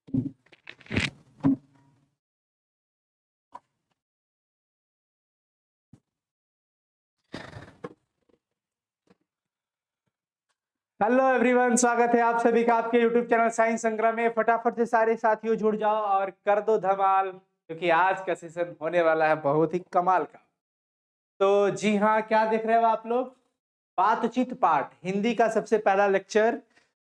Hello everyone, स्वागत है आप सभी का आपके यूट्यूब चैनल साइंस संग्रह में। फटाफट से सारे साथियों जुड़ जाओ और कर दो धमाल, क्योंकि आज का सेशन होने वाला है बहुत ही कमाल का। तो जी हाँ, क्या देख रहे हो आप लोग? बातचीत पाठ हिंदी का सबसे पहला लेक्चर,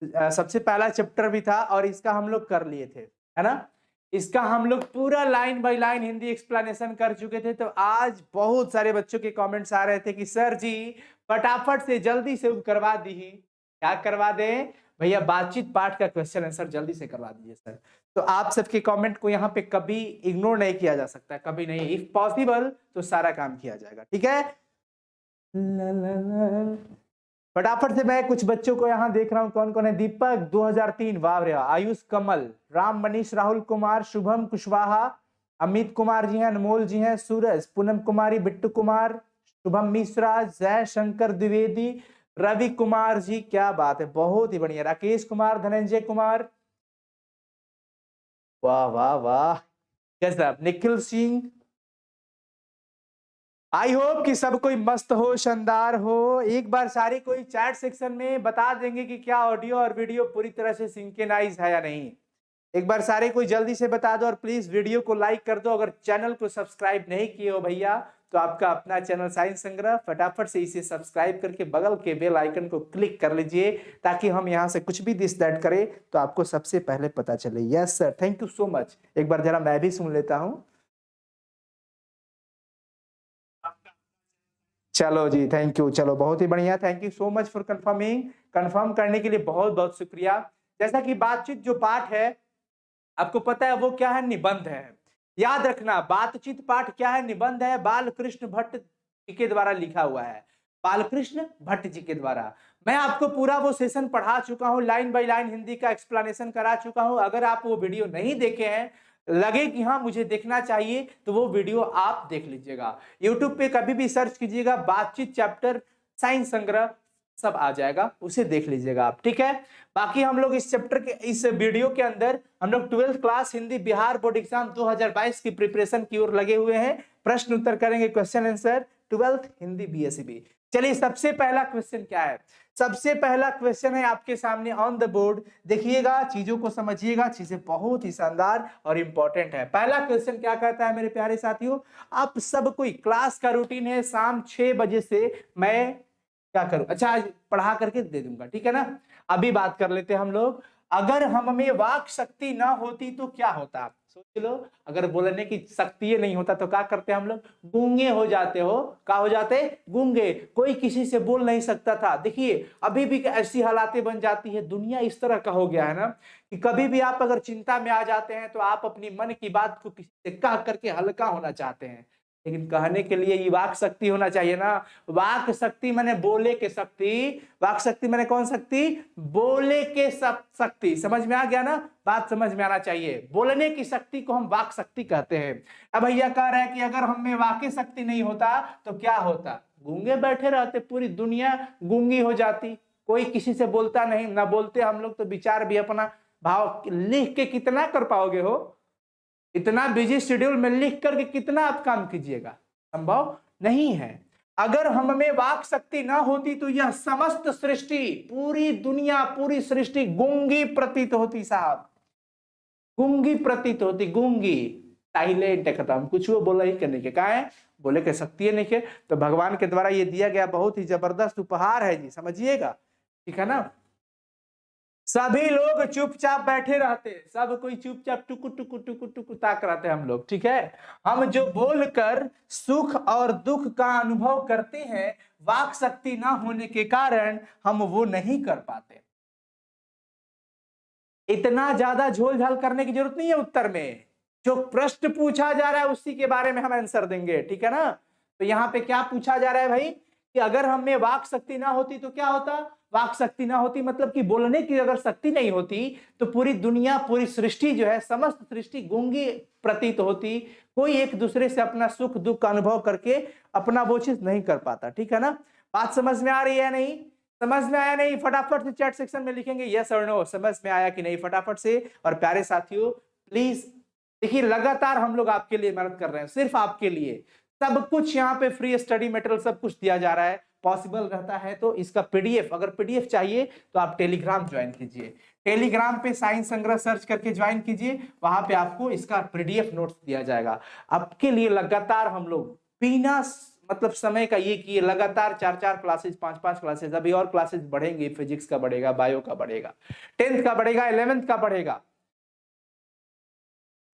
सबसे पहला चैप्टर भी था और इसका हम लोग कर लिए थे, है ना। इसका हम लोग पूरा line by line Hindi explanation कर चुके थे। तो आज बहुत सारे बच्चों के कमेंट्स आ रहे थे कि सर जी फटाफट से जल्दी से करवा दी, क्या करवा दें भैया, बातचीत पाठ का क्वेश्चन आंसर जल्दी से करवा दीजिए सर। तो आप सबके कमेंट को यहाँ पे कभी इग्नोर नहीं किया जा सकता, कभी नहीं। इफ पॉसिबल तो सारा काम किया जाएगा, ठीक है। फटाफट से मैं कुछ बच्चों को यहाँ देख रहा हूँ, कौन कौन है। दीपक 2003, वाह रे, आयुष कमल, राम मनीष, राहुल कुमार, शुभम कुशवाहा, अमित कुमार जी हैं, अनमोल जी हैं, सूरज, पूनम कुमारी, बिट्टू कुमार, शुभम मिश्रा, जय शंकर द्विवेदी, रवि कुमार जी, क्या बात है, बहुत ही बढ़िया, राकेश कुमार, धनंजय कुमार, वाह वाह वाह, गजब, निखिल सिंह। आई होप कि सब कोई मस्त हो, शानदार हो। एक बार सारे कोई चैट सेक्शन में बता देंगे कि क्या ऑडियो और वीडियो पूरी तरह से सिंक्रोनाइज है या नहीं। एक बार सारे कोई जल्दी से बता दो और प्लीज वीडियो को लाइक कर दो। अगर चैनल को सब्सक्राइब नहीं किए हो भैया, तो आपका अपना चैनल साइंस संग्रह, फटाफट से इसे सब्सक्राइब करके बगल के बेल आइकन को क्लिक कर लीजिए, ताकि हम यहाँ से कुछ भी दिस दैट करें तो आपको सबसे पहले पता चले। Yes sir, thank you so much. एक बार जरा मैं भी सुन लेता हूँ। चलो जी, थैंक यू, चलो बहुत ही बढ़िया, thank you so much for confirming. Confirm करने के लिए बहुत बहुत शुक्रिया। जैसा कि बातचीत जो पाठ है, आपको पता है वो क्या है, निबंध है। याद रखना, बातचीत पाठ क्या है, निबंध है। बालकृष्ण भट्ट जी के द्वारा लिखा हुआ है, बालकृष्ण भट्ट जी के द्वारा। मैं आपको पूरा वो सेशन पढ़ा चुका हूँ, लाइन बाय लाइन हिंदी का एक्सप्लेनेशन करा चुका हूँ। अगर आप वो वीडियो नहीं देखे हैं, लगे कि हाँ मुझे देखना चाहिए, तो वो वीडियो आप देख लीजिएगा। यूट्यूब पे कभी भी सर्च कीजिएगा बातचीत चैप्टर साइंस संग्रह, सब आ जाएगा, उसे देख लीजिएगा आप, ठीक है। बाकी हम लोग इस चैप्टर के, इस वीडियो के अंदर हम लोग 12th class Hindi Bihar board exam 2022 की प्रिपरेशन की ओर लगे हुए हैं। प्रश्न उत्तर करेंगे, question answer 12th Hindi BSEB. चलिए, सबसे पहला क्वेश्चन क्या है? सबसे पहला क्वेश्चन है आपके सामने ऑन द बोर्ड, देखिएगा, चीजों को समझिएगा, चीजें बहुत ही शानदार और इंपॉर्टेंट है। पहला क्वेश्चन क्या कहता है मेरे प्यारे साथियों? आप सब कोई, क्लास का रूटीन है शाम 6 बजे से मैं क्या करूं, अच्छा आज पढ़ा करके दे दूंगा, ठीक है ना। अभी बात कर लेते हैं हम लोग। अगर हम में वाक शक्ति ना होती तो क्या होता? सोच लो, अगर बोलने की शक्ति नहीं होता तो क्या करते हम लोग? गूंगे हो जाते हो। क्या हो जाते? गूंगे, कोई किसी से बोल नहीं सकता था। देखिए अभी भी ऐसी हालातें बन जाती है, दुनिया इस तरह का हो गया है ना, कि कभी भी आप अगर चिंता में आ जाते हैं तो आप अपनी मन की बात को किसी से कह करके हल्का होना चाहते हैं, लेकिन कहने के लिए ये वाक शक्ति होना चाहिए ना। वाक शक्ति माने बोले के शक्ति, वाक शक्ति माने कौन शक्ति? बोले के शक्ति। समझ में आ गया ना? बात समझ में आना चाहिए। बोलने की शक्ति को हम वाक शक्ति कहते हैं। अब भैया कह रहे हैं कि अगर हम में वाक शक्ति नहीं होता तो क्या होता? गूंगे बैठे रहते, पूरी दुनिया गूंगी हो जाती, कोई किसी से बोलता नहीं, ना बोलते हम लोग तो विचार भी अपना भाव लिख के कितना कर पाओगे हो? इतना बिजी शेड्यूल में लिख करके कितना आप काम कीजिएगा? संभव नहीं है। अगर हम में वाक शक्ति ना होती तो यह समस्त सृष्टि, पूरी दुनिया, पूरी सृष्टि गूंगी प्रतीत होती साहब, गूंगी प्रतीत होती, गूंगी, साइलेंट खत्म, कुछ वो बोला ही करने के, कहा है बोले के शक्ति नहीं के। तो भगवान के द्वारा ये दिया गया बहुत ही जबरदस्त उपहार है जी, समझिएगा, ठीक है ना। सभी लोग चुपचाप बैठे रहते, सब कोई चुपचाप टुकु टुकु टुकु टुकु ताक रहते हम लोग, ठीक है। हम जो बोलकर सुख और दुख का अनुभव करते हैं, वाक शक्ति ना होने के कारण हम वो नहीं कर पाते। इतना ज्यादा झोल झाल करने की जरूरत नहीं है उत्तर में। जो प्रश्न पूछा जा रहा है उसी के बारे में हम आंसर देंगे, ठीक है ना। तो यहाँ पे क्या पूछा जा रहा है भाई, कि अगर हम में वाक शक्ति ना होती तो क्या होता? वाक शक्ति ना होती मतलब कि बोलने की अगर शक्ति नहीं होती तो पूरी दुनिया, पूरी सृष्टि जो है, समस्त सृष्टि गूंगी प्रतीत होती। कोई एक दूसरे से अपना सुख दुख का अनुभव करके अपना वो चीज नहीं कर पाता, ठीक है ना। बात समझ में आ रही है नहीं? समझ में आया नहीं? फटाफट से चैट सेक्शन में लिखेंगे यस और नो, समझ में आया कि नहीं फटाफट से। और प्यारे साथियों प्लीज देखिए, लगातार हम लोग आपके लिए मेहनत कर रहे हैं, सिर्फ आपके लिए। सब कुछ यहाँ पे फ्री स्टडी मटेरियल सब कुछ दिया जा रहा है। पॉसिबल रहता है तो इसका पीडीएफ, अगर पीडीएफ चाहिए तो आप टेलीग्राम ज्वाइन कीजिए। टेलीग्राम पे साइंस संग्रह सर्च करके ज्वाइन कीजिए, वहां पे आपको इसका पीडीएफ नोट्स दिया जाएगा। आपके लिए लगातार हम लोग बिना मतलब समय का ये कि लगातार 4-4 क्लासेस, 5-5 क्लासेस, अभी और क्लासेस बढ़ेंगे, फिजिक्स का बढ़ेगा, बायो का बढ़ेगा, 10th का बढ़ेगा, 11th का बढ़ेगा।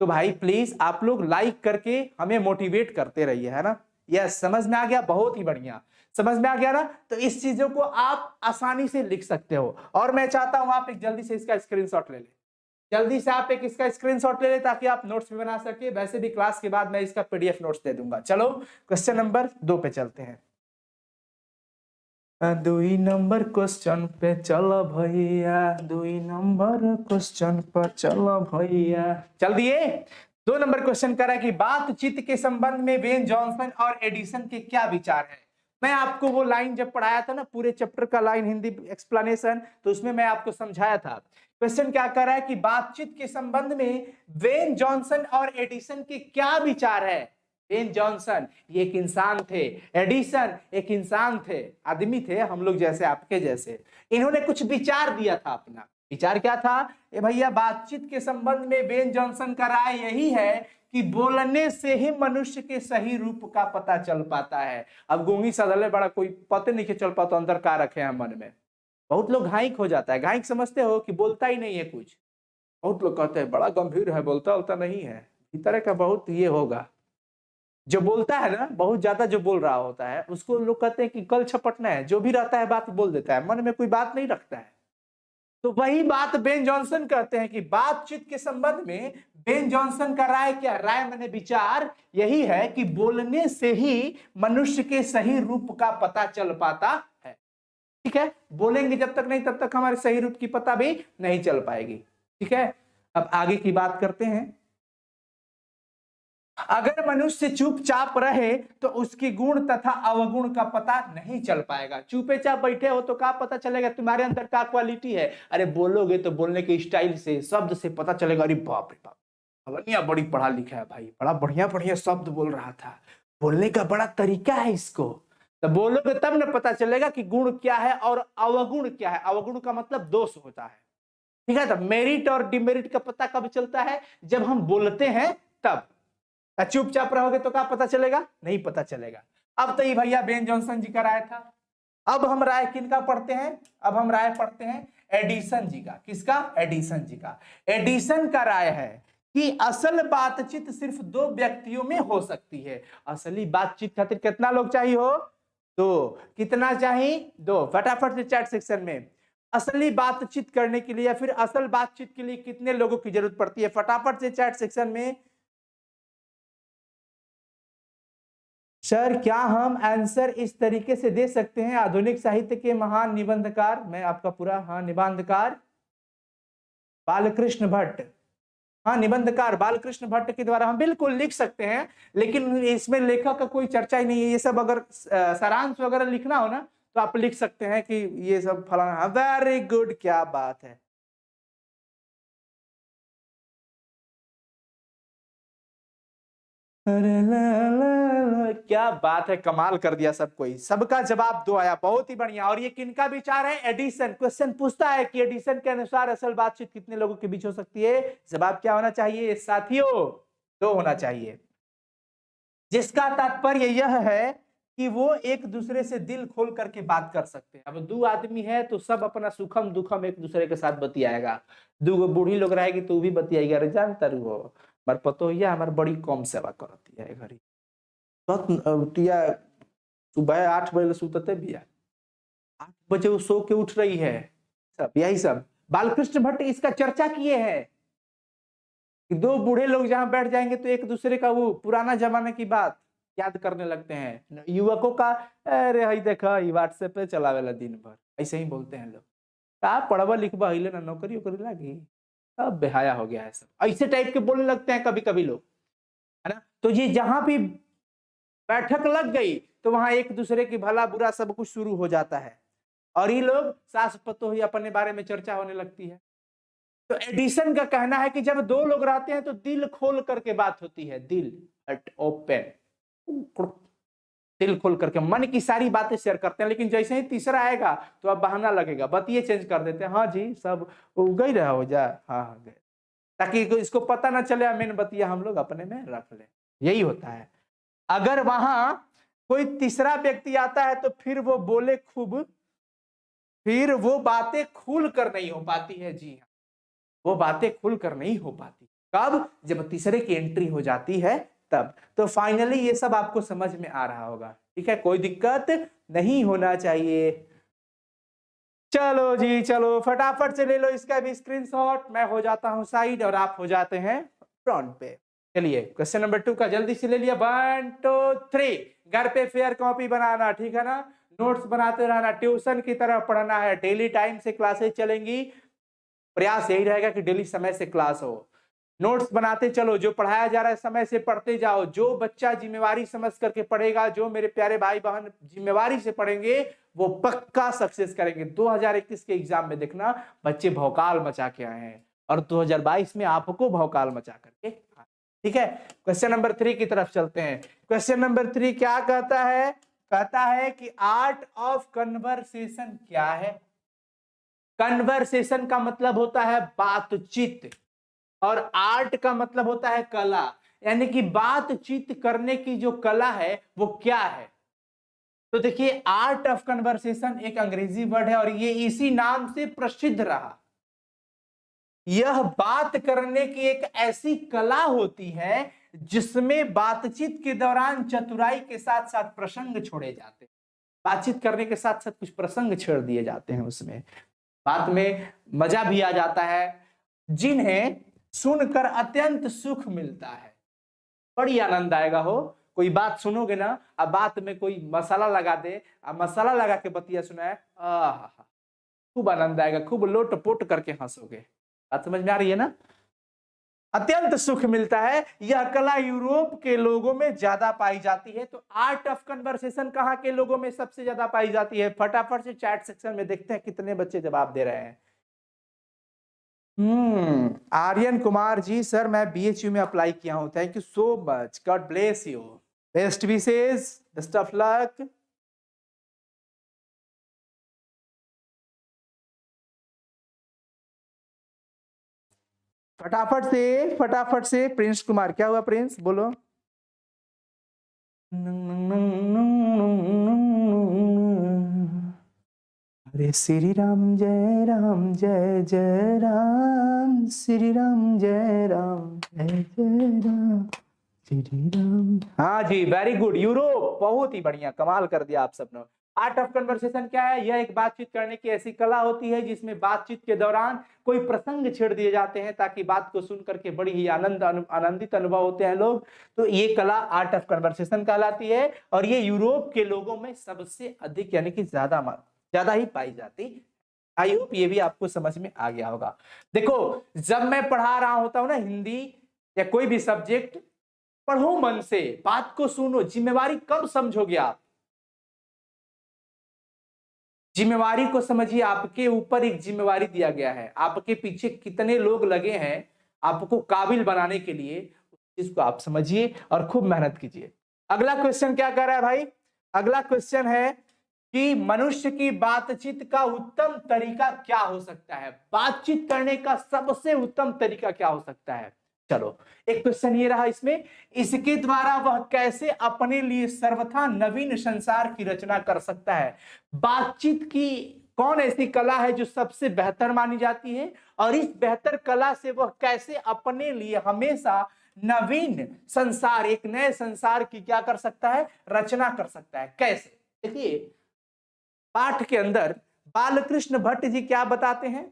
तो भाई प्लीज आप लोग लाइक करके हमें मोटिवेट करते रहिए, है ना? यस, समझ में आ गया? बहुत ही बढ़िया, समझ में आ गया ना? तो इस चीजों को आप आसानी से लिख सकते हो। और मैं चाहता हूं आप एक जल्दी से इसका स्क्रीनशॉट ले लें, जल्दी से आप एक इसका स्क्रीनशॉट ले लें ताकि आप नोट्स भी बना सके। वैसे भी क्लास के बाद मैं इसका पीडीएफ नोट्स दे दूंगा। चलो क्वेश्चन नंबर 2 पे चलते हैं। 2 नंबर क्वेश्चन पे चलो भैया, 2 नंबर क्वेश्चन पर चलो भैया, चल दिए। 2 नंबर क्वेश्चन कर रहा है कि बातचीत के संबंध में वेन जॉनसन और एडिसन के क्या विचार है। मैं आपको वो लाइन जब पढ़ाया था ना, पूरे चैप्टर का लाइन हिंदी एक्सप्लेनेशन, तो उसमें मैं आपको समझाया था। क्वेश्चन क्या कर रहा है कि बातचीत के संबंध में वेन जॉनसन और एडिसन के क्या विचार है। वेन जॉनसन ये एक इंसान थे, एडिसन एक इंसान थे, आदमी थे हम लोग जैसे, आपके जैसे। इन्होंने कुछ विचार दिया था अपना। विचार क्या था? ए भैया, बातचीत के संबंध में वेन जॉनसन का राय यही है कि बोलने से ही मनुष्य के सही रूप का पता चल पाता है। अब गूंगी सदले बड़ा कोई पता नहीं चल पाता अंदर का रखे हैं मन में। बहुत लोग घाइक हो जाता है, घाइक समझते हो कि बोलता ही नहीं है कुछ। बहुत लोग कहते हैं बड़ा गंभीर है, बोलता बोलता नहीं है, भीतर का बहुत ये होगा। जो बोलता है ना, बहुत ज्यादा जो बोल रहा होता है, उसको लोग कहते हैं कि कल छपटना है, जो भी रहता है बात बोल देता है, मन में कोई बात नहीं रखता है। तो वही बात बेन जॉनसन कहते हैं कि बातचीत के संबंध में बेन जॉनसन का राय क्या, राय मैंने विचार यही है कि बोलने से ही मनुष्य के सही रूप का पता चल पाता है। ठीक है, बोलेंगे जब तक नहीं तब तक हमारे सही रूप की पता भी नहीं चल पाएगी। ठीक है, अब आगे की बात करते हैं। अगर मनुष्य चुपचाप रहे तो उसकी गुण तथा अवगुण का पता नहीं चल पाएगा। चुपे चाप बैठे हो तो क्या पता चलेगा तुम्हारे अंदर क्या क्वालिटी है? अरे बोलोगे तो बोलने के स्टाइल से, शब्द से पता चलेगा। अरे बाप रे बाप, अवनिया बड़ी पढ़ा लिखा है भाई, बड़ा बढ़िया बढ़िया शब्द बोल रहा था, बोलने का बड़ा तरीका है इसको। तो बोलोगे तब न पता चलेगा कि गुण क्या है और अवगुण क्या है। अवगुण का मतलब दोष होता है। ठीक है, तो मेरिट और डिमेरिट का पता कब चलता है? जब हम बोलते हैं तब। चुपचाप रहोगे तो क्या पता चलेगा? नहीं पता चलेगा। अब तो ये भैया बेन जॉनसन जी का राय था। अब हम राय किनका पढ़ते हैं? अब हम राय पढ़ते हैं एडिसन जी का। किसका? एडिसन जी का। एडिसन का राय है कि असल बातचीत सिर्फ 2 व्यक्तियों में हो सकती है। असली बातचीत खातिर कितना लोग चाहिए हो? 2। कितना चाहिए? 2। फटाफट से चैट सेक्शन में असली बातचीत करने के लिए या फिर असल बातचीत के लिए कितने लोगों की जरूरत पड़ती है? फटाफट से चैट सेक्शन में। सर क्या हम आंसर इस तरीके से दे सकते हैं? आधुनिक साहित्य के महान निबंधकार, मैं आपका पूरा, हाँ निबंधकार बालकृष्ण भट्ट। हाँ निबंधकार बालकृष्ण भट्ट के द्वारा हम बिल्कुल लिख सकते हैं, लेकिन इसमें लेखक का कोई चर्चा ही नहीं है। ये सब अगर सारांश वगैरह लिखना हो ना तो आप लिख सकते हैं कि ये सब फलाना। वेरी गुड, क्या बात है। अरे ला ला ला, क्या बात है, कमाल कर दिया सब कोई, सबका जवाब 2 आया, बहुत ही बढ़िया। और ये किनका विचार है? एडिसन। क्वेश्चन पूछता है कि एडिसन के अनुसार असल बातचीत कितने लोगों के बीच हो सकती है? जवाब क्या होना चाहिए साथियों? 2 होना चाहिए। जिसका तात्पर्य यह है कि वो एक दूसरे से दिल खोल करके बात कर सकते हैं। अब 2 आदमी है तो सब अपना सुखम दुखम एक दूसरे के साथ बतियाएगा। 2 बूढ़ी लोग रहेगी तो भी बतियाएगी, अरे जानता हो हमार पतो हिया हमार बड़ी कम सेवा करती है घरी, सुबह 8 बजे सुतते भी है, 8 बजे वो सो के उठ रही है। सब यही सब बालकृष्ण भट्ट इसका चर्चा किए हैं कि 2 बूढ़े लोग जहां बैठ जाएंगे तो एक दूसरे का वो पुराना जमाने की बात याद करने लगते हैं। युवकों का अरे हई देखा व्हाट्सएप पे चलावेला दिन भर, ऐसे ही बोलते हैं लोग। का पढ़वा लिखवा हिले ना नौकरी वोकरी लागी, अब बेहाया हो गया है सब, ऐसे टाइप के बोलने लगते हैं कभी कभी लोग, है ना? तो ये जहां भी बैठक लग गई तो वहां एक दूसरे की भला बुरा सब कुछ शुरू हो जाता है। और ये लोग सास पतोह ही अपने बारे में चर्चा होने लगती है। तो एडिसन का कहना है कि जब दो लोग रहते हैं तो दिल खोल करके बात होती है, दिल एट ओपन, दिल खोल करके मन की सारी बातें शेयर करते हैं। लेकिन जैसे ही तीसरा आएगा तो अब बहाना लगेगा, बतिये चेंज कर देते हैं, हाँ जी सब गई रहा हो जा, हाँ हाँ गए, ताकि इसको पता ना चले मेन बतिया हम लोग अपने में रख ले। यही होता है। अगर वहां कोई तीसरा व्यक्ति आता है तो फिर वो बोले खूब, फिर वो बातें खुल कर नहीं हो पाती है। जी हाँ, वो बातें खुलकर नहीं हो पाती। कब? जब तीसरे की एंट्री हो जाती है तब। तो फाइनली ये सब आपको समझ में आ रहा होगा, ठीक है, कोई दिक्कत नहीं होना चाहिए। चलो जी चलो, फटाफट से ले लो इसका भी स्क्रीनशॉट। मैं हो जाता हूं साइड और आप हो जाते हैं फ्रंट पे। चलिए क्वेश्चन नंबर 2 का जल्दी से ले लिया। 1 2 3। घर पे फेयर कॉपी बनाना, ठीक है ना, नोट्स बनाते रहना, ट्यूशन की तरह पढ़ना है, डेली टाइम से क्लासेस चलेंगी, प्रयास यही रहेगा कि डेली समय से क्लास हो, नोट्स बनाते चलो, जो पढ़ाया जा रहा है समय से पढ़ते जाओ। जो बच्चा जिम्मेवारी समझ करके पढ़ेगा, जो मेरे प्यारे भाई बहन जिम्मेवारी से पढ़ेंगे, वो पक्का सक्सेस करेंगे। 2021 के एग्जाम में देखना बच्चे भौकाल मचा के आए हैं और 2022 में आपको भौकाल मचा करके आए। ठीक है, क्वेश्चन नंबर 3 की तरफ चलते हैं। क्वेश्चन नंबर 3 क्या कहता है? कहता है कि आर्ट ऑफ कन्वर्सेशन क्या है? कन्वर्सेशन का मतलब होता है बातचीत और आर्ट का मतलब होता है कला, यानी कि बातचीत करने की जो कला है वो क्या है। तो देखिए, आर्ट ऑफ कन्वर्सेशन एक अंग्रेजी वर्ड है और ये इसी नाम से प्रसिद्ध रहा। यह बात करने की एक ऐसी कला होती है जिसमें बातचीत के दौरान चतुराई के साथ साथ प्रसंग छोड़े जाते हैं। बातचीत करने के साथ साथ कुछ प्रसंग छेड़ दिए जाते हैं, उसमें बात में मजा भी आ जाता है, जिन्हें सुनकर अत्यंत सुख मिलता है। बड़ी आनंद आएगा हो, कोई बात सुनोगे ना, अब बात में कोई मसाला लगा दे, अब मसाला लगा के बतिया सुनाए, खूब आनंद आएगा, खूब लोट पोट करके हंसोगे। बात समझ में आ रही है ना? अत्यंत सुख मिलता है। यह कला यूरोप के लोगों में ज्यादा पाई जाती है। तो आर्ट ऑफ कन्वर्सेशन कहाँ के लोगों में सबसे ज्यादा पाई जाती है? फटाफट से चैट सेक्शन में देखते हैं कितने बच्चे जवाब दे रहे हैं। आर्यन कुमार जी, सर मैं बीएचयू में अप्लाई किया हूं, thank you so much, god bless you, best wishes, best of luck. फटाफट से प्रिंस कुमार, क्या हुआ प्रिंस, बोलो। हरे श्री राम जय जय राम, श्री राम जय जय राम, श्री राम। हाँ जी, वेरी गुड, यूरोप, बहुत ही बढ़िया, कमाल कर दिया आप सबने। आर्ट ऑफ कन्वर्सेशन क्या है? यह एक बातचीत करने की ऐसी कला होती है जिसमें बातचीत के दौरान कोई प्रसंग छेड़ दिए जाते हैं ताकि बात को सुन करके बड़ी ही आनंदित अनुभव होते हैं लोग। तो ये कला आर्ट ऑफ कन्वर्सेशन कहलाती है और ये यूरोप के लोगों में सबसे अधिक यानी कि ज्यादा ही पाई जाती। आई होप ये भी आपको समझ में आ गया होगा। देखो, जब मैं पढ़ा रहा होता हूं ना हिंदी या कोई भी सब्जेक्ट, पढ़ो मन से, बात को सुनो। जिम्मेवारी कब समझोगे आप? जिम्मेवारी को समझिए, आपके ऊपर एक जिम्मेवारी दिया गया है, आपके पीछे कितने लोग लगे हैं आपको काबिल बनाने के लिए, उस चीज को आप समझिए और खूब मेहनत कीजिए। अगला क्वेश्चन क्या कह रहा है भाई? अगला क्वेश्चन है कि मनुष्य की बातचीत का उत्तम तरीका क्या हो सकता है? बातचीत करने का सबसे उत्तम तरीका क्या हो सकता है? चलो, एक क्वेश्चन ये रहा इसमें, इसके द्वारा वह कैसे अपने लिए सर्वथा नवीन संसार की रचना कर सकता है? बातचीत की कौन ऐसी कला है जो सबसे बेहतर मानी जाती है और इस बेहतर कला से वह कैसे अपने लिए हमेशा नवीन संसार, एक नए संसार की क्या कर सकता है? रचना कर सकता है। कैसे? देखिए, पाठ के अंदर बालकृष्ण भट्ट जी क्या बताते हैं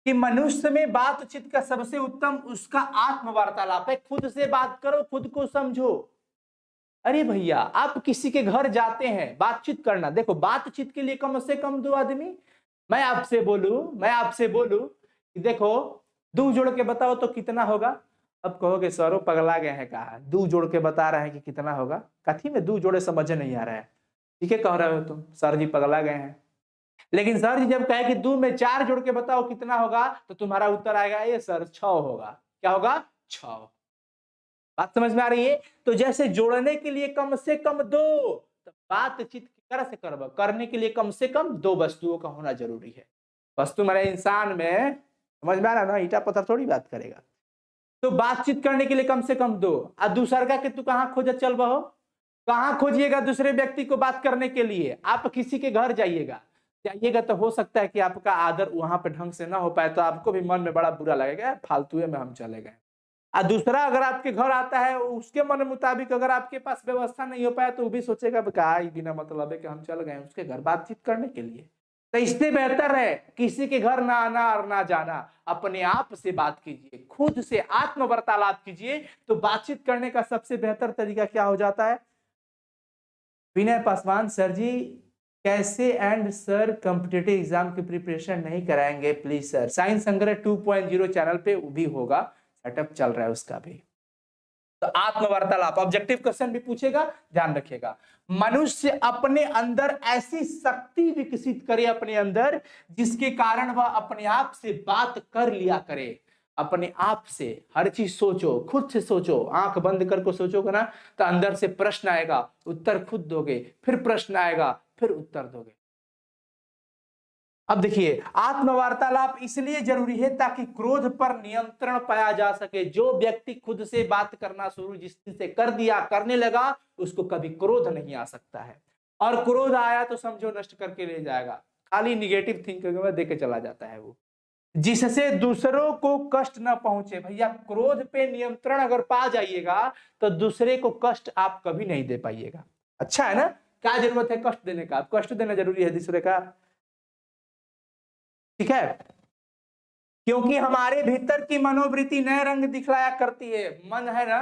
कि मनुष्य में बातचीत का सबसे उत्तम उसका आत्म वार्तालाप है। खुद से बात करो, खुद को समझो। अरे भैया, आप किसी के घर जाते हैं, बातचीत करना, देखो बातचीत के लिए कम से कम 2 आदमी। मैं आपसे बोलूं कि देखो 2 जोड़ के बताओ तो कितना होगा? अब कहोगे सरो पगला गए हैं, कहा 2 जोड़ के बता रहे हैं कि कितना होगा, कथी में 2 जोड़े समझ नहीं आ रहा है। ठीक है कह रहे हो तुम, सर जी पगला गए हैं। लेकिन सर जी जब कहे कि 2 में 4 जोड़ के बताओ कितना होगा, तो तुम्हारा उत्तर आएगा ये सर 6 होगा। क्या होगा? 6। बात समझ में आ रही है? तो जैसे जोड़ने के लिए कम से कम 2, तो बातचीत की तरह से करने के लिए कम से कम 2 वस्तुओं का होना जरूरी है। वस्तु माने इंसान में, समझ में आ रहा है ना, ईटा पत्थर थोड़ी बात करेगा। तो बातचीत करने के लिए कम से कम 2। और दूसरा के तू कहां खोज चल बहो, कहां खोजिएगा दूसरे व्यक्ति को बात करने के लिए? आप किसी के घर जाइएगा, तो हो सकता है कि आपका आदर वहां पे ढंग से ना हो पाए, तो आपको भी मन में बड़ा बुरा लगेगा, फालतू में हम चले गए। और दूसरा अगर आपके घर आता है, उसके मन मुताबिक अगर आपके पास व्यवस्था नहीं हो पाया, तो वो भी सोचेगा क्या बिना मतलब है कि हम चल गए उसके घर बातचीत करने के लिए। तो इससे बेहतर है किसी के घर ना आना और ना जाना, अपने आप से बात कीजिए, खुद से आत्म वार्तालाप कीजिए। तो बातचीत करने का सबसे बेहतर तरीका क्या हो जाता है? विनय पासवान सर जी कैसे एंड सर कॉम्पिटिटिव एग्जाम की प्रिपरेशन नहीं कराएंगे प्लीज सर? साइंस संग्रह 2.0 चैनल पे भी होगा, सेटअप चल रहा है उसका भी। तो आत्मवार्तालाप ऑब्जेक्टिव क्वेश्चन भी पूछेगा, ध्यान रखिएगा। मनुष्य अपने अंदर ऐसी शक्ति विकसित करे अपने अंदर, जिसके कारण वह अपने आप से बात कर लिया करे। अपने आप से हर चीज सोचो, खुद से सोचो, आंख बंद करके सोचोगे ना, तो अंदर से प्रश्न आएगा, उत्तर खुद दोगे, फिर प्रश्न आएगा, फिर उत्तर दोगे। अब देखिए, आत्मवार्तालाप इसलिए जरूरी है ताकि क्रोध पर नियंत्रण पाया जा सके। जो व्यक्ति खुद से बात करना शुरू जिस दिन से कर दिया, करने लगा, उसको कभी क्रोध नहीं आ सकता है। और क्रोध आया तो समझो नष्ट करके ले जाएगा, खाली निगेटिव थिंकिंग में देके चला जाता है वो, जिससे दूसरों को कष्ट न पहुंचे। भैया क्रोध पे नियंत्रण अगर पा जाइएगा, तो दूसरे को कष्ट आप कभी नहीं दे पाइएगा। अच्छा है ना? क्या जरूरत है कष्ट देने का? कष्ट देना जरूरी है दूसरे का? ठीक है, क्योंकि हमारे भीतर की मनोवृत्ति नए रंग दिखलाया करती है। मन है ना,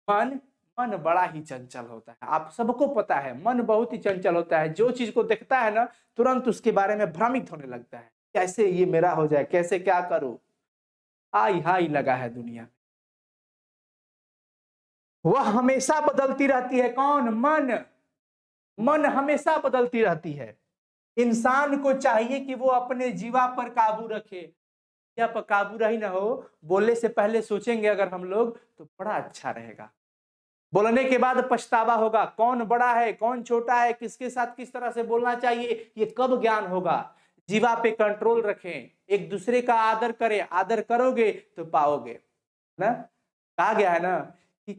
मन मन बड़ा ही चंचल होता है, आप सबको पता है, मन बहुत ही चंचल होता है। जो चीज को देखता है ना, तुरंत उसके बारे में भ्रमित होने लगता है, कैसे ये मेरा हो जाए, कैसे क्या करूं, हाई हाई लगा है दुनिया। वह हमेशा बदलती रहती है। कौन? मन। मन हमेशा बदलती रहती है। इंसान को चाहिए कि वो अपने जीवा पर काबू रखे। या पर काबू रही ना हो, बोलने से पहले सोचेंगे अगर हम लोग, तो बड़ा अच्छा रहेगा। बोलने के बाद पछतावा होगा, कौन बड़ा है कौन छोटा है, किसके साथ किस तरह से बोलना चाहिए, ये कब ज्ञान होगा? जीवा पे कंट्रोल रखें, एक दूसरे का आदर करें, आदर करोगे तो पाओगे ना। कहा गया है ना कि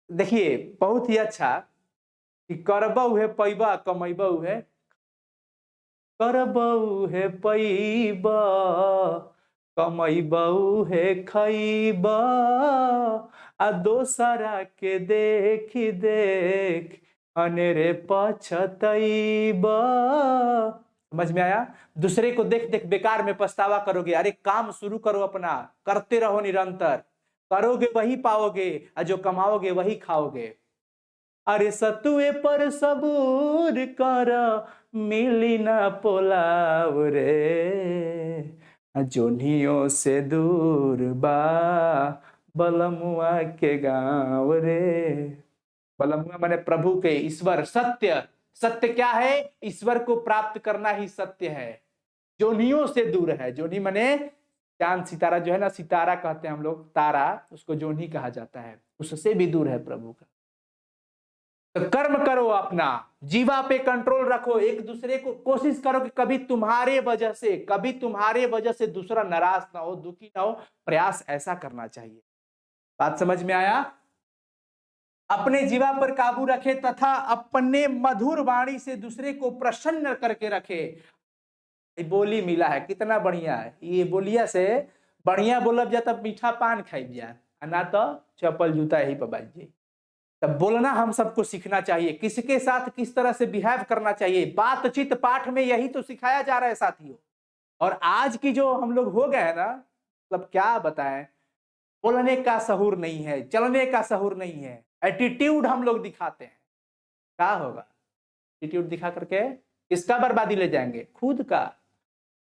देखिए बहुत ही अच्छा कि करबऊ है पैबा कमैबऊ है, करबऊ है पैबा कमैबऊ है खैबा, आ दोसरा के देखी देख अनेरे पछतैबा। समझ में आया? दूसरे को देख देख बेकार में पछतावा करोगे। अरे काम शुरू करो अपना, करते रहो निरंतर, करोगे वही पाओगे, और जो कमाओगे वही खाओगे। अरे सतुए पर सबूर कर, मिली ना पोलाव रे, जोनियों से दूर बा बलमुआ के गाँव रे। बलमुआ माने प्रभु के, ईश्वर, सत्य। सत्य क्या है? ईश्वर को प्राप्त करना ही सत्य है। जोनियों से दूर है, जोनी माने चांद सितारा जो है ना, सितारा कहते हैं हम लोग, तारा उसको जोनी कहा जाता है, उससे भी दूर है प्रभु का। तो कर्म करो अपना, जीवा पे कंट्रोल रखो, एक दूसरे को कोशिश करो कि कभी तुम्हारे वजह से दूसरा नाराज ना हो, दुखी ना हो। प्रयास ऐसा करना चाहिए। बात समझ में आया? अपने जीवा पर काबू रखे तथा अपने मधुर वाणी से दूसरे को प्रसन्न करके रखे। बोली मिला है, कितना बढ़िया है ये बोलिया से, बढ़िया बोलब जा तब मीठा पान खाई जा, ना तो चप्पल जूता यही पर बाज जाए। तब बोलना हम सबको सीखना चाहिए, किसके साथ किस तरह से बिहेव करना चाहिए। बातचीत पाठ में यही तो सिखाया जा रहा है साथियों। और आज की जो हम लोग हो गए हैं ना, मतलब क्या बताएं, बोलने का सहूर नहीं है, चलने का सहूर नहीं है, एटीट्यूड हम लोग दिखाते हैं। क्या होगा? एटीट्यूड दिखा करके किसका बर्बादी ले जाएंगे? खुद का।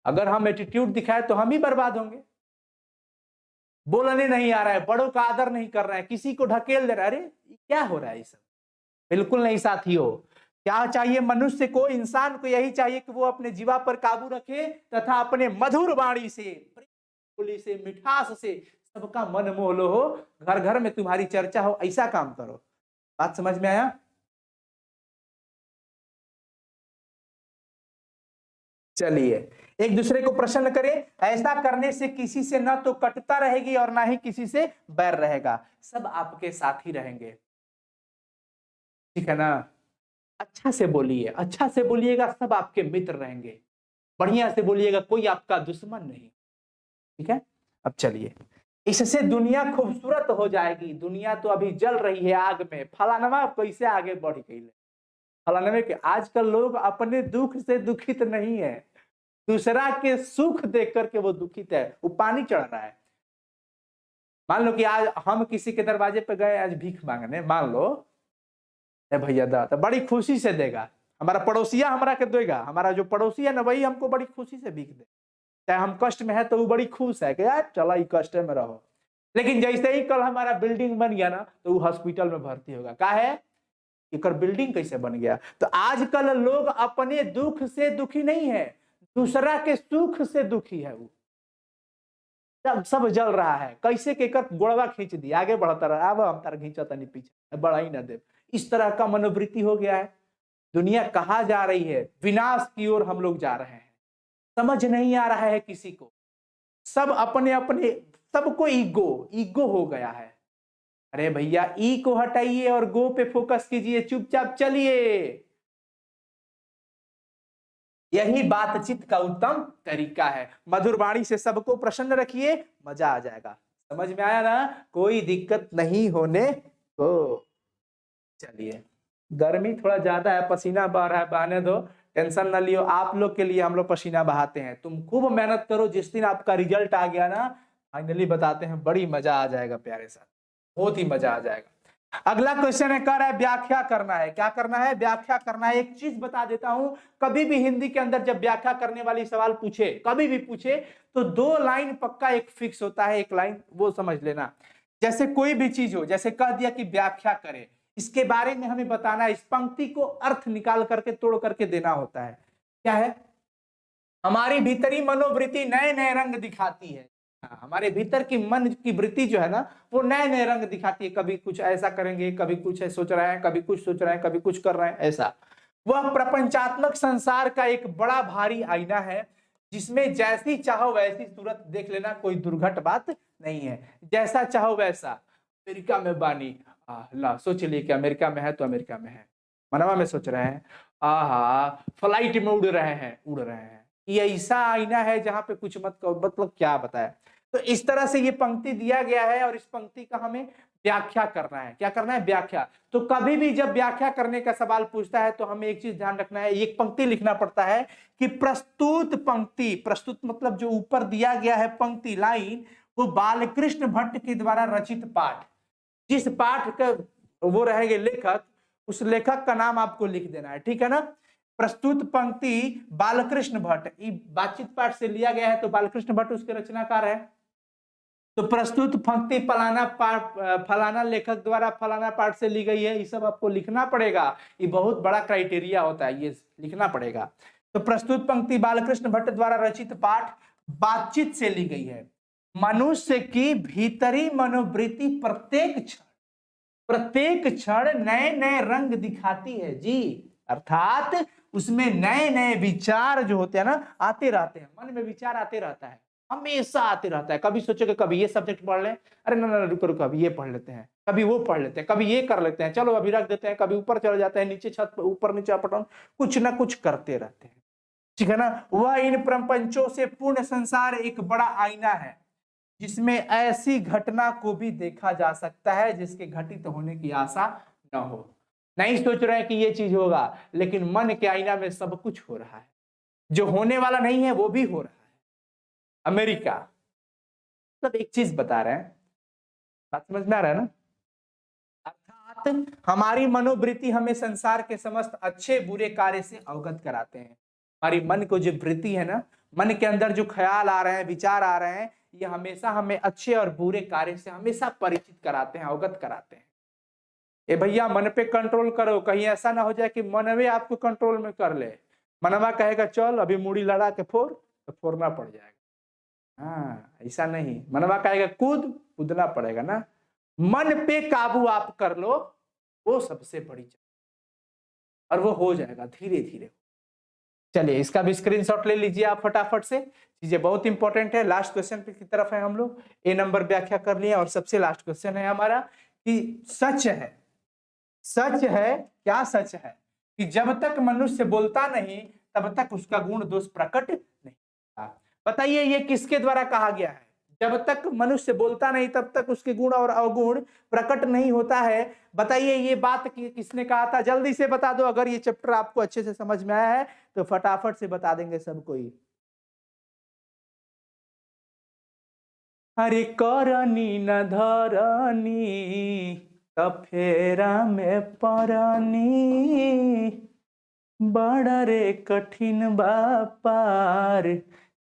अगर हम एटीट्यूड दिखाए तो हम ही बर्बाद होंगे। बोलने नहीं आ रहा है, बड़ों का आदर नहीं कर रहा है, किसी को ढकेल दे रहा है, अरे क्या हो रहा है ये सब? बिल्कुल नहीं साथियों। क्या चाहिए मनुष्य को, इंसान को यही चाहिए कि वो अपने जीवा पर काबू रखे तथा अपने मधुर वाणी से, बोली से, मिठास से सबका मन मोह लो हो, घर घर में तुम्हारी चर्चा हो, ऐसा काम करो। बात समझ में आया? चलिए एक दूसरे को प्रश्न करें, ऐसा करने से किसी से न तो कटता रहेगी और ना ही किसी से बैर रहेगा, सब आपके साथ ही रहेंगे। ठीक है ना? अच्छा से बोलिए, अच्छा से बोलिएगा, सब आपके मित्र रहेंगे। बढ़िया से बोलिएगा, कोई आपका दुश्मन नहीं। ठीक है? अब चलिए, इससे दुनिया खूबसूरत हो जाएगी। दुनिया तो अभी जल रही है आग में। फलानवा कैसे आगे बढ़ गई? फलानवे के आजकल लोग अपने दुख से दुखित नहीं है, दूसरा के सुख देख करके वो दुखित है, वो पानी चढ़ रहा है। मान लो कि आज हम किसी के दरवाजे पे गए आज भीख मांगने, मान लो ए भैया दा, तो बड़ी खुशी से देगा। हमारा पड़ोसिया हमारा के देगा, हमारा जो पड़ोसी है ना वही हमको बड़ी खुशी से भीख दे। चाहे हम कष्ट में है तो वो बड़ी खुश है कि यार चला ये कष्ट में रहो। लेकिन जैसे ही कल हमारा बिल्डिंग बन गया ना तो वो हॉस्पिटल में भर्ती होगा। का है कि बिल्डिंग कैसे बन गया? तो आजकल लोग अपने दुख से दुखी नहीं है, दूसरा के सुख से दुखी है। वो सब जल रहा है, कैसे के कर गोड़वा खींच दिया, आगे बढ़ता रहा, अब हम तार खींचा तनी पीछे, बढ़ा ही ना दे। इस तरह का मनोवृत्ति हो गया है। दुनिया कहाँ जा रही है? विनाश की ओर हम लोग जा रहे हैं। समझ नहीं आ रहा है किसी को। सब अपने अपने, सबको ईगो ईगो हो गया है। अरे भैया ई को हटाइए और गो पे फोकस कीजिए, चुपचाप चलिए। यही बातचीत का उत्तम तरीका है। मधुर वाणी से सबको प्रसन्न रखिए, मजा आ जाएगा। समझ में आया ना? कोई दिक्कत नहीं होने को। चलिए, गर्मी थोड़ा ज्यादा है, पसीना बह रहा है, बहाने दो, टेंशन ना लियो। आप लोग के लिए हम लोग पसीना बहाते हैं। तुम खूब मेहनत करो, जिस दिन आपका रिजल्ट आ गया ना, फाइनली बताते हैं, बड़ी मजा आ जाएगा प्यारे साथ, बहुत ही मजा आ जाएगा। अगला क्वेश्चन है, कह रहा है व्याख्या करना है। क्या करना है? व्याख्या करना है। एक चीज बता देता हूं, कभी भी हिंदी के अंदर जब व्याख्या करने वाली सवाल पूछे, कभी भी पूछे, तो दो लाइन पक्का एक फिक्स होता है, एक लाइन वो समझ लेना। जैसे कोई भी चीज हो, जैसे कह दिया कि व्याख्या करें, इसके बारे में हमें बताना है, इस पंक्ति को अर्थ निकाल करके तोड़ करके देना होता है। क्या है? हमारी भीतरी मनोवृत्ति नए नए रंग दिखाती है। हमारे भीतर की मन की वृत्ति जो है ना, वो नए नए रंग दिखाती है। कभी कुछ ऐसा करेंगे, कभी कुछ सोच रहे हैं, कभी कुछ सोच रहे हैं, कभी कुछ कर रहे हैं, ऐसा। वह प्रपंचात्मक संसार का एक बड़ा भारी आईना है, जिसमें जैसी चाहो वैसी सूरत देख लेना, कोई दुर्घट बात नहीं है। जैसा चाहो वैसा। अमेरिका में बानी, ला सोच लिए कि अमेरिका में है तो अमेरिका में है, मनवा में सोच रहे हैं, आहा फ्लाइट में उड़ रहे हैं, उड़ रहे हैं। ये ऐसा आईना है जहां पे कुछ मत कहो, मतलब क्या बताए। तो इस तरह से ये पंक्ति दिया गया है और इस पंक्ति का हमें व्याख्या करना है। क्या करना है? व्याख्या। तो कभी भी जब व्याख्या करने का सवाल पूछता है तो हमें एक चीज ध्यान रखना है, एक पंक्ति लिखना पड़ता है कि प्रस्तुत पंक्ति, प्रस्तुत मतलब जो ऊपर दिया गया है पंक्ति, लाइन, वो बालकृष्ण भट्ट के द्वारा रचित पाठ, जिस पाठ का वो रहेंगे लेखक, उस लेखक का नाम आपको लिख देना है। ठीक है ना? प्रस्तुत पंक्ति बालकृष्ण भट्ट, बातचीत पाठ से लिया गया है तो बालकृष्ण भट्ट उसके रचनाकार है। तो प्रस्तुत पंक्ति फलाना पाठ, फलाना लेखक द्वारा फलाना पाठ से ली गई है, ये सब आपको लिखना पड़ेगा। ये बहुत बड़ा क्राइटेरिया होता है, ये लिखना पड़ेगा। तो प्रस्तुत पंक्ति बालकृष्ण भट्ट द्वारा रचित पाठ बातचीत से ली गई है। मनुष्य की भीतरी मनोवृत्ति प्रत्येक क्षण नए नए रंग दिखाती है जी। अर्थात उसमें नए नए विचार जो होते हैं ना, आते रहते हैं। मन में विचार आते रहता है, हमेशा आते रहता है। कभी सोचोगे कभी ये सब्जेक्ट पढ़ लें, अरे ना ना रुको रुको, अभी ये पढ़ लेते हैं, कभी वो पढ़ लेते हैं, कभी ये कर लेते हैं, चलो अभी रख देते हैं, कभी ऊपर चले जाते हैं, नीचे छत पर, ऊपर नीचे अप डाउन, कुछ ना कुछ करते रहते हैं। ठीक है ना? वह इन प्रपंचों से पूर्ण संसार एक बड़ा आईना है, जिसमें ऐसी घटना को भी देखा जा सकता है जिसके घटित होने की आशा न हो। नहीं सोच रहे हैं कि ये चीज होगा, लेकिन मन के आईना में सब कुछ हो रहा है। जो होने वाला नहीं है वो भी हो रहा है। अमेरिका, मतलब एक चीज बता रहे हैं, बात समझ में आ रहा है ना? अर्थात हमारी मनोवृत्ति हमें संसार के समस्त अच्छे बुरे कार्य से अवगत कराते हैं। हमारी मन को जो वृत्ति है ना, मन के अंदर जो ख्याल आ रहे हैं, विचार आ रहे हैं, ये हमेशा हमें अच्छे और बुरे कार्य से हमेशा परिचित कराते हैं, अवगत कराते हैं। ए भैया मन पे कंट्रोल करो, कहीं ऐसा ना हो जाए कि मनवे आपको कंट्रोल में कर ले। मनवा कहेगा चल अभी मुड़ी लड़ा के फोड़, तो फोड़ना पड़ जाएगा। हाँ ऐसा नहीं, मनवा कहेगा कूद, कूदना पड़ेगा ना। मन पे काबू आप कर लो, वो सबसे बड़ी चीज, और वो हो जाएगा धीरे धीरे। चलिए इसका भी स्क्रीनशॉट ले लीजिए आप फटाफट से, चीजें बहुत इंपॉर्टेंट है। लास्ट क्वेश्चन की तरफ है हम लोग, ए नंबर व्याख्या कर लिए, और सबसे लास्ट क्वेश्चन है हमारा कि सच है, सच है, क्या सच है कि जब तक मनुष्य बोलता नहीं तब तक उसका गुण दोष प्रकट नहीं होता। बताइए ये किसके द्वारा कहा गया है? जब तक मनुष्य बोलता नहीं तब तक उसके गुण और अवगुण प्रकट नहीं होता है। बताइए ये बात किसने कहा था? जल्दी से बता दो, अगर ये चैप्टर आपको अच्छे से समझ में आया है तो फटाफट से बता देंगे सब कोई। अरे करनी न धरनी तफेरा में परनी, बड़ा रे कठिन बापार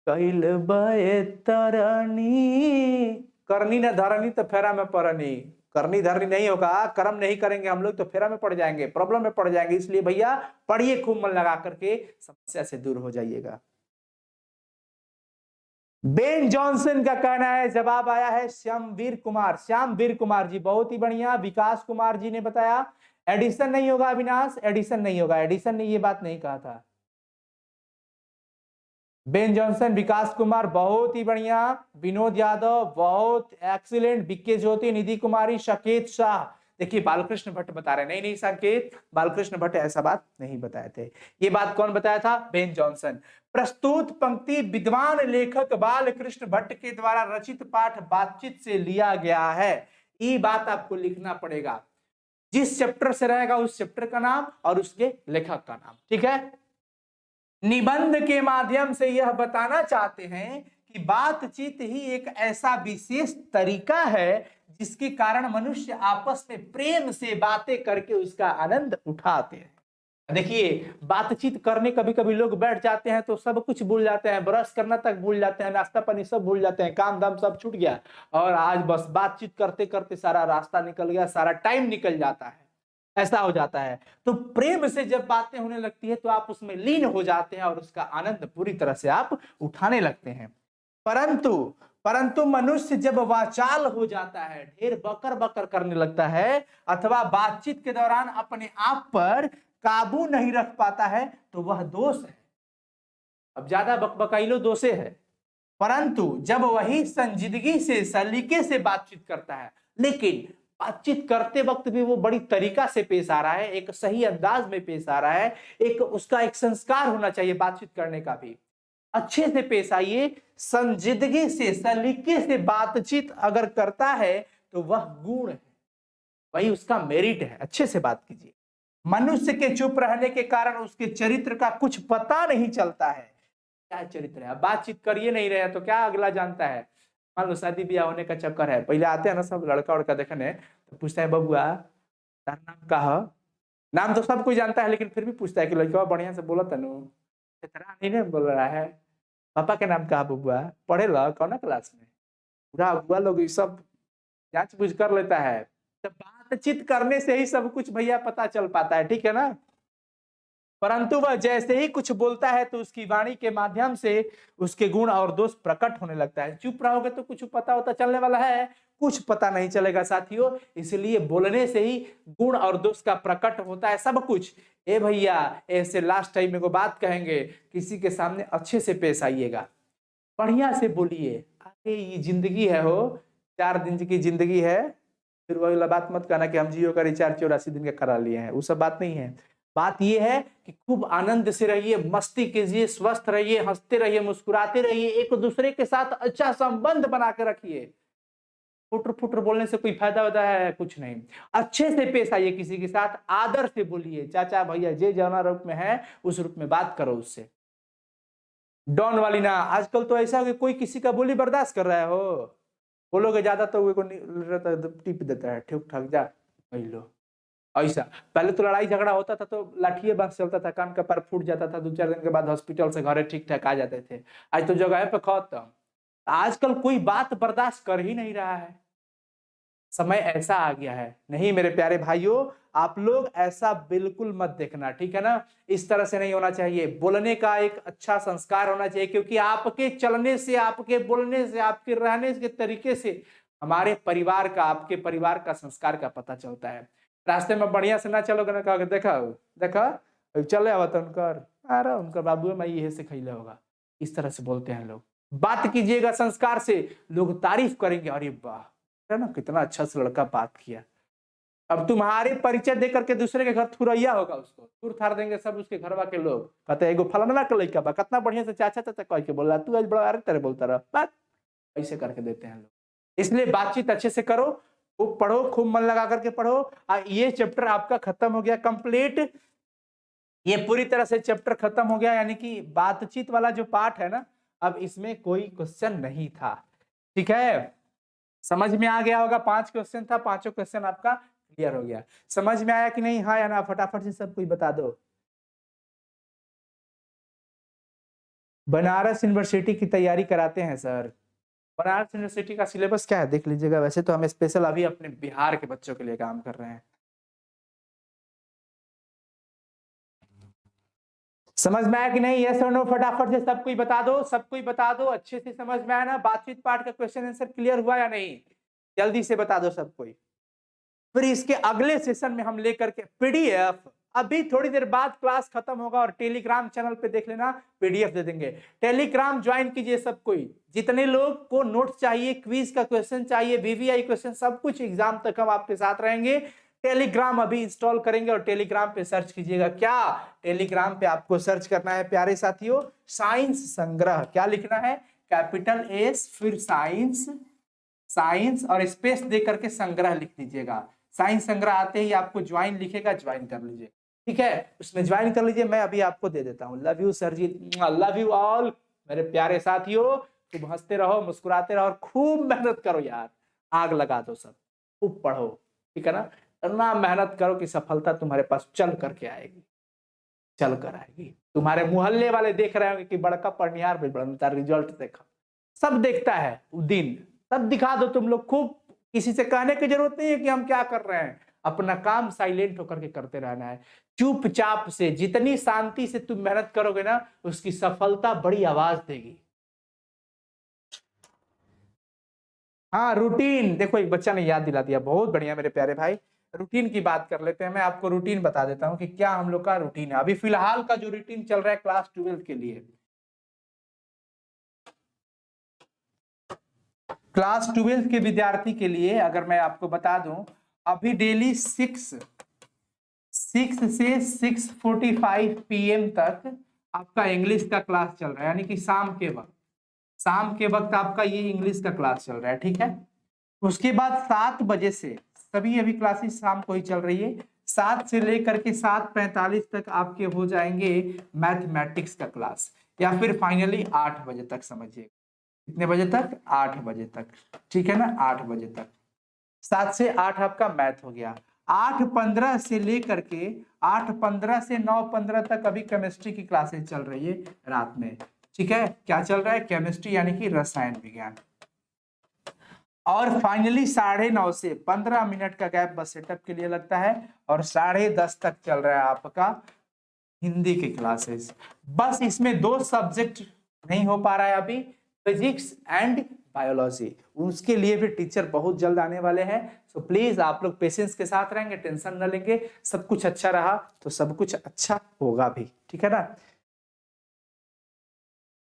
कैल बे तरनी। करनी न धरनी तो फेरा में परनी, करनी धरनी नहीं होगा, कर्म नहीं करेंगे हम लोग तो फेरा में पड़ जाएंगे, प्रॉब्लम में पड़ जाएंगे। इसलिए भैया पढ़िए, खूब मन लगा करके, समस्या से दूर हो जाइएगा। बेन जॉनसन का कहना है, जवाब आया है श्यामवीर कुमार, श्यामवीर कुमार जी, बहुत ही बढ़िया। विकास कुमार जी ने बताया एडिशन नहीं होगा, अविनाश एडिशन नहीं होगा, एडिशन ने ये बात नहीं कहा था। बेन जॉनसन, विकास कुमार बहुत ही बढ़िया, विनोद यादव बहुत एक्सीलेंट, बिक्के ज्योति, निधि कुमारी, शकेत शाह। देखिए बालकृष्ण भट्ट बता रहे, नहीं नहीं संकेत, बालकृष्ण भट्ट ऐसा बात नहीं बताए थे। ये बात कौन बताया था? Ben Jonson. प्रस्तुत पंक्ति विद्वान लेखक बालकृष्ण भट्ट के द्वारा रचित पाठ बातचीत से लिया गया है। ये बात आपको लिखना पड़ेगा, जिस चैप्टर से रहेगा उस चैप्टर का नाम और उसके लेखक का नाम, ठीक है। निबंध के माध्यम से यह बताना चाहते हैं कि बातचीत ही एक ऐसा विशेष तरीका है जिसके कारण मनुष्य आपस में प्रेम से बातें करके उसका आनंद उठाते हैं। देखिए बातचीत करने कभी कभी लोग बैठ जाते हैं तो सब कुछ भूल जाते हैं, ब्रश करना तक भूल जाते हैं, नाश्ता पानी सब भूल जाते हैं, काम धाम सब छूट गया, और आज बस बातचीत करते करते सारा रास्ता निकल गया, सारा टाइम निकल जाता है, ऐसा हो जाता है। तो प्रेम से जब बातें होने लगती है तो आप उसमें लीन हो जाते हैं और उसका आनंद पूरी तरह से आप उठाने लगते हैं। परंतु परंतु मनुष्य जब वाचाल हो जाता है, ढेर बकर बकर करने लगता है, अथवा बातचीत के दौरान अपने आप पर काबू नहीं रख पाता है, तो वह दोष है। अब ज्यादा बकबकाइलो दोषे है। परंतु जब वही संजीदगी से, सलीके से बातचीत करता है, लेकिन बातचीत करते वक्त भी वो बड़ी तरीका से पेश आ रहा है, एक सही अंदाज में पेश आ रहा है, एक उसका एक संस्कार होना चाहिए बातचीत करने का भी, अच्छे से पेश आइए, संजीदगी से, सलीके से बातचीत अगर करता है तो वह गुण है, वही उसका मेरिट है। अच्छे से बात कीजिए। मनुष्य के चुप रहने के कारण उसके चरित्र का कुछ पता नहीं चलता है। क्या चरित्र है? बातचीत करिए नहीं रहे तो क्या अगला जानता है? मान लो शादी ब्याह होने का चक्कर है, पहले आते हैं ना सब लड़का उड़का देखने, तो पूछता है बबुआ तार नाम का है? नाम तो सब कोई जानता है, लेकिन फिर भी पूछता है कि लड़का बढ़िया से बोला तनु, तेरा नहीं बोल रहा है, पापा के नाम का बबुआ, पढ़े ला कौन क्लास में? पूरा बुआ लोग सब जांच बूझ कर लेता है। तो बातचीत करने से ही सब कुछ भैया पता चल पाता है, ठीक है ना। परंतु वह जैसे ही कुछ बोलता है तो उसकी वाणी के माध्यम से उसके गुण और दोष प्रकट होने लगता है। चुप रहोगे तो कुछ पता होता चलने वाला है? कुछ पता नहीं चलेगा साथियों। इसलिए बोलने से ही गुण और दोष का प्रकट होता है सब कुछ। ए भैया ऐसे लास्ट टाइम में को बात कहेंगे, किसी के सामने अच्छे से पेश आइएगा, बढ़िया से बोलिए। अरे ये जिंदगी है हो, 4 दिन की जिंदगी है, फिर वही बात मत कहना कि हम जियो का रिचार्ज 84 दिन का करा लिए हैं, वो सब बात नहीं है। बात यह है कि खूब आनंद से रहिए, मस्ती कीजिए, स्वस्थ रहिए, हंसते रहिए, मुस्कुराते रहिए, एक दूसरे के साथ अच्छा संबंध बना के रखिए। फुटर फुटर बोलने से कोई फायदा होता है? कुछ नहीं। अच्छे से पेश आइए, किसी के साथ आदर से बोलिए, चाचा भैया जे जना रूप में है उस रूप में बात करो उससे। डॉन वाली ना, आजकल तो ऐसा हो कि कोई किसी का बोली बर्दाश्त कर रहा है हो, बोलोगे ज्यादा तो वो टिप देता है, ठीक ठाक जा लो। ऐसा पहले तो लड़ाई झगड़ा होता था तो लाठिए बांस चलता था, कान का पैर फूट जाता था, 2-4 दिन के बाद हॉस्पिटल से घरे ठीक ठाक आ जाते थे। आज तो जगह पे खत्म। आजकल कोई बात बर्दाश्त कर ही नहीं रहा है। समय ऐसा आ गया है। नहीं मेरे प्यारे भाइयों, आप लोग ऐसा बिल्कुल मत देखना, ठीक है ना। इस तरह से नहीं होना चाहिए। बोलने का एक अच्छा संस्कार होना चाहिए, क्योंकि आपके चलने से, आपके बोलने से, आपके रहने के तरीके से हमारे परिवार का, आपके परिवार का संस्कार का पता चलता है। रास्ते में बढ़िया से ना चलोगे ना, कहोगे देखा देखा चले आवत उनकर, अरे उनका बाबू मैं ये सिखैले होगा। इस तरह से बोलते हैं लोग। बात कीजिएगा संस्कार से, लोग तारीफ करेंगे, अरे वाह है ना, कितना अच्छा से लड़का बात किया। अब तुम्हारे परिचय दे करके दूसरे के घर थुरैया होगा, उसको थुर थार देंगे सब उसके घरवा के लोग, कहते एगो फलाना का लड़का बा, कितना बढ़िया से चाचा चाचा कह के बोल रहा, तू आज बड़ा अरे तेरे बोलता रहा, बात ऐसे करके देते हैं लोग। इसलिए बातचीत अच्छे से करो, खूब पढ़ो, खूब मन लगा करके पढ़ो। ये चैप्टर आपका खत्म हो गया कंप्लीट, ये पूरी तरह से चैप्टर खत्म हो गया, यानी कि बातचीत वाला जो पार्ट है ना, अब इसमें कोई क्वेश्चन नहीं था, ठीक है। समझ में आ गया होगा, 5 क्वेश्चन था, 5 क्वेश्चन आपका क्लियर हो गया। समझ में आया कि नहीं, हाँ या ना, फटाफट से सब कुछ बता दो। बनारस यूनिवर्सिटी की तैयारी कराते हैं सर। बनारस यूनिवर्सिटी का सिलेबस क्या है देख लीजिएगा, वैसे तो हम स्पेशल अभी अपने बिहार के बच्चों के लिए काम कर रहे हैं। समझ में आया कि नहीं, यस और नो, फटाफट से सब कुछ बता दो, सब कुछ बता दो, अच्छे से समझ में आया ना। बातचीत पार्ट का क्वेश्चन आंसर क्लियर हुआ या नहीं, जल्दी से बता दो सब कोई। फिर इसके अगले सेशन में हम लेकर के पीडीएफ, अभी थोड़ी देर बाद क्लास खत्म होगा और टेलीग्राम चैनल पे देख लेना, पीडीएफ दे देंगे। टेलीग्राम ज्वाइन कीजिए सब कोई, जितने लोग को नोट चाहिए, क्विज का क्वेश्चन चाहिए, वीवीआई क्वेश्चन, सब कुछ एग्जाम तक हम आपके साथ रहेंगे। टेलीग्राम अभी इंस्टॉल करेंगे और टेलीग्राम पे सर्च कीजिएगा, क्या टेलीग्राम पे आपको सर्च करना है प्यारे साथियों, साइंस संग्रह। क्या लिखना है, कैपिटल एस फिर साइंस, साइंस और स्पेस दे करके संग्रह लिख दीजिएगा। साइंस संग्रह आते ही आपको ज्वाइन लिखेगा, ज्वाइन कर लीजिए, ठीक है, उसमें ज्वाइन कर लीजिए। मैं अभी आपको दे देता हूँ। Love you sir ji, love you all मेरे प्यारे साथियों। खूब हंसते रहो, मुस्कुराते रहो और खूब मेहनत करो यार, आग लगा दो सब, खूब पढ़ो, ठीक है ना। इतना मेहनत करो कि सफलता तुम्हारे पास चल करके आएगी, चल कर आएगी। तुम्हारे मोहल्ले वाले देख रहे होंगे कि बड़का पढ़निहार भी बनता, रिजल्ट देखा, सब देखता है उस दिन, तब दिखा दो तुम लोग खूब। किसी से कहने की जरूरत नहीं है कि हम क्या कर रहे हैं, अपना काम साइलेंट होकर के करते रहना है, चुपचाप से। जितनी शांति से तुम मेहनत करोगे ना, उसकी सफलता बड़ी आवाज देगी। हाँ रूटीन, देखो एक बच्चा ने याद दिला दिया, बहुत बढ़िया मेरे प्यारे भाई। रूटीन की बात कर लेते हैं, मैं आपको रूटीन बता देता हूँ कि क्या हम लोग का रूटीन है अभी फिलहाल का जो रूटीन चल रहा है क्लास 12 के लिए। क्लास 12 के विद्यार्थी के लिए अगर मैं आपको बता दूं, अभी डेली 6 से 6:45 PM तक आपका इंग्लिश का क्लास चल रहा है, यानी कि शाम के वक्त, शाम के वक्त आपका ये इंग्लिश का क्लास चल रहा है, ठीक है। उसके बाद 7 बजे से, सभी अभी क्लासेस शाम को ही चल रही है, 7 से लेकर के 7:45 तक आपके हो जाएंगे मैथमेटिक्स का क्लास, या फिर फाइनली 8 बजे तक समझिए। कितने बजे तक, 8 बजे तक, ठीक है ना, 8 बजे तक। 7 से 8 आपका मैथ हो गया। 8:15 से लेकर के 8:15 से 9:15 तक अभी केमिस्ट्री की क्लासेस चल रही है रात में, ठीक है। क्या चल रहा है, केमिस्ट्री यानी कि रसायन विज्ञान। और फाइनली 9:30 से 15 मिनट का गैप बस सेटअप के लिए लगता है, और 10:30 तक चल रहा है आपका हिंदी की क्लासेस। बस इसमें 2 सब्जेक्ट नहीं हो पा रहा है अभी, फिजिक्स एंड बायोलॉजी, उसके लिए भी टीचर बहुत जल्द आने वाले हैं। सो प्लीज आप लोग पेशेंस के साथ रहेंगे, टेंशन न लेंगे, सब कुछ अच्छा रहा तो सब कुछ अच्छा होगा भी, ठीक है ना।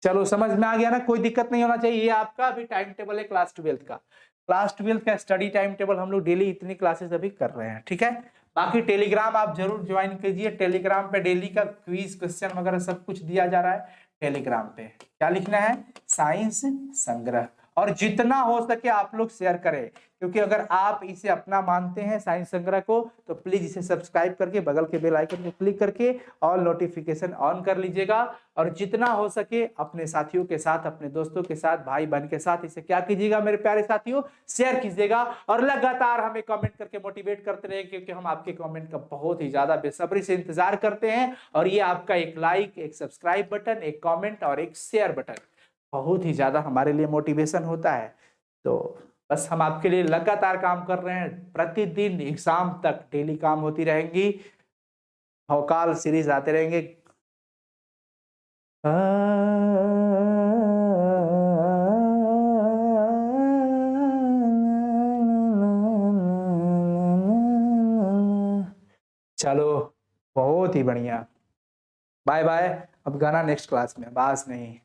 चलो समझ में आ गया ना, कोई दिक्कत नहीं होना चाहिए। ये आपका अभी टाइम टेबल है क्लास 12 का, क्लास 12 का स्टडी टाइम टेबल हम लोग डेली इतनी क्लासेस अभी कर रहे हैं, ठीक है। बाकी टेलीग्राम आप जरूर ज्वाइन कीजिए, टेलीग्राम पे डेली का क्विज क्वेश्चन वगैरह सब कुछ दिया जा रहा है टेलीग्राम पे। क्या लिखना है, साइंस संग्रह, और जितना हो सके आप लोग शेयर करें, क्योंकि अगर आप इसे अपना मानते हैं साइंस संग्रह को, तो प्लीज इसे सब्सक्राइब करके बगल के बेल आइकन को क्लिक करके ऑल नोटिफिकेशन ऑन कर लीजिएगा, और जितना हो सके अपने साथियों के साथ, अपने दोस्तों के साथ, भाई बहन के साथ इसे क्या कीजिएगा मेरे प्यारे साथियों, शेयर कीजिएगा। और लगातार हमें कमेंट करके मोटिवेट करते रहे, क्योंकि हम आपके कमेंट का बहुत ही ज्यादा बेसब्री से इंतजार करते हैं। और ये आपका एक लाइक, एक सब्सक्राइब बटन, एक कॉमेंट और एक शेयर बटन बहुत ही ज्यादा हमारे लिए मोटिवेशन होता है। तो बस हम आपके लिए लगातार काम कर रहे हैं, प्रतिदिन एग्जाम तक डेली काम होती रहेंगी, भौकाल सीरीज आते रहेंगे। चलो बहुत ही बढ़िया, बाय बाय। अब गाना नेक्स्ट क्लास में, बास नहीं।